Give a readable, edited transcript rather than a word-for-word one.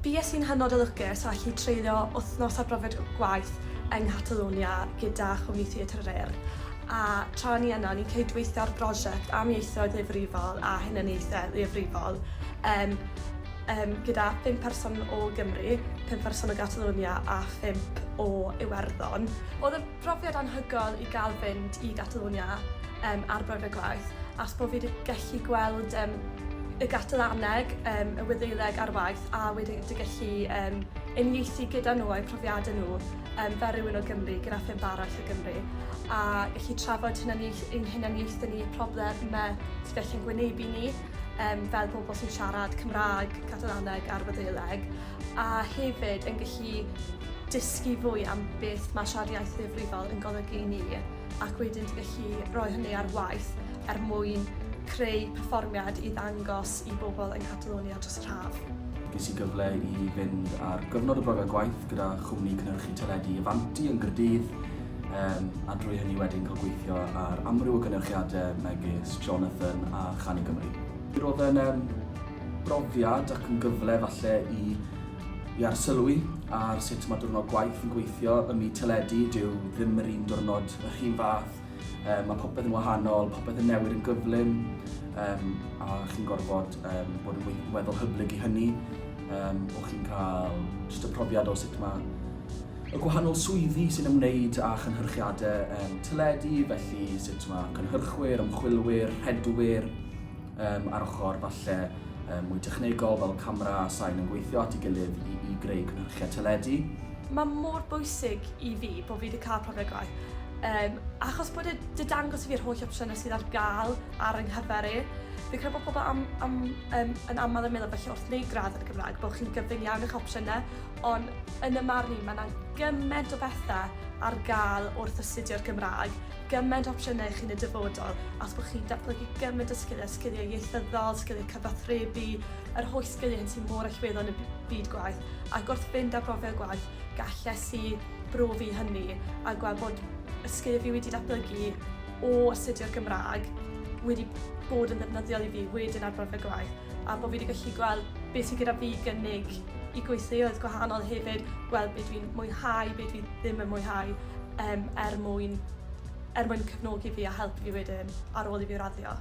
Fi sy'n hynod olygus a allu treulio wythnos ar brofiad gwaith yng Nghatalonia gyda chwmnithu y Tyrer. A tra ni yna, ni'n cydweithio ar brosiect am ieithoedd ddifrifol a hunaniaethau ddifrifol gyda 5 person o Gymru, 5 person o Gatalonia a 5 o Iwerddon. Oedd y brofiad anhygoel i gael fynd i Gatalonia ar brofiad gwaith, as bod fi wedi gallu gweld y Gatalaneg, y Wyddeuleg ar waith, a wedi gallu uniaethu gyda nhw a'i profiadau nhw fel rhywun o Gymru, gyda 5 arall o Gymru, a gallu trafod ein hunaniaethau ni, problemau sydd gallu'n gwynebu ni, fel bobl sy'n siarad Cymraeg, Catalaneg a'r Wyddeuleg, a hefyd yn gallu dysgu fwy am beth mae siarad iaith ddifrifol yn golygu i ni, ac wedyn gallu rhoi hynny ar waith mwyn creu perfformiad i ddangos i bobl yn Catalonia dros yr haf. Ges i gyfle i fynd ar gyfnod y brofiad gwaith gyda chwmni cynhyrchu teledu Ifanti yn Gaerdydd, a drwy hynny wedyn cael gweithio ar amryw o gynhyrchiadau megis Jonathan a Chani Gymru. Roedd yn brofiad ac yn gyfle falle i arsylwi ar sut mae diwrnod gwaith yn gweithio ym myd teledu. Dyw ddim yr un diwrnod yr un fath. Mae popeth yn wahanol, popeth yn newid yn gyflym, a chi'n gorfod bod yn weddol hyblyg i hynny. O'ch chi'n cael just y profiad o sut mae y gwahanol swyddi sy'n ymwneud â chynhyrchiadau teledu, felly sut mae cynhyrchwyr, ymchwilwyr, rhedwyr, ar ochr falle mwy technegol fel camera a sain yn gweithio at ei gilydd i greu cynhyrchiad teledu. Mae mor bwysig i fi bod fi wedi cael profiad gwaith, achos bod e dangos i fi'r holl opsiynau sydd ar gael ar yng nghyfer i. Fi'n credu bod pobl yn aml yn meddwl felly wrth wneud gradd yn y Gymraeg bod chi'n gyfyng iawn eich opsiynau, ond yn y marn i mae yna gymaint o bethau ar gael wrth astudio'r Gymraeg, gymaint o opsiynau chi'n y dyfodol, as bod chi'n datblygu gymaint o sgiliau ieithyddol, sgiliau cyfathrebu, yr holl sgiliau hyn sy'n mor allweddol yn y byd gwaith, ac wrth fynd â brofiad gwaith, galles i brofi hynny a gweld bod y sgiliau fi wedi datblygu o astudio'r Gymraeg wedi bod yn ddefnyddiol i fi wedyn ar brofiad gwaith, a bod fi wedi gallu gweld beth sydd gyda fi gynnig i gweithioedd gwahanol hefyd, gweld beth dwi'n mwynhau, beth dwi ddim yn mwynhau, mwyn cefnogi fi a helpu fi wedyn ar ôl i fi raddio.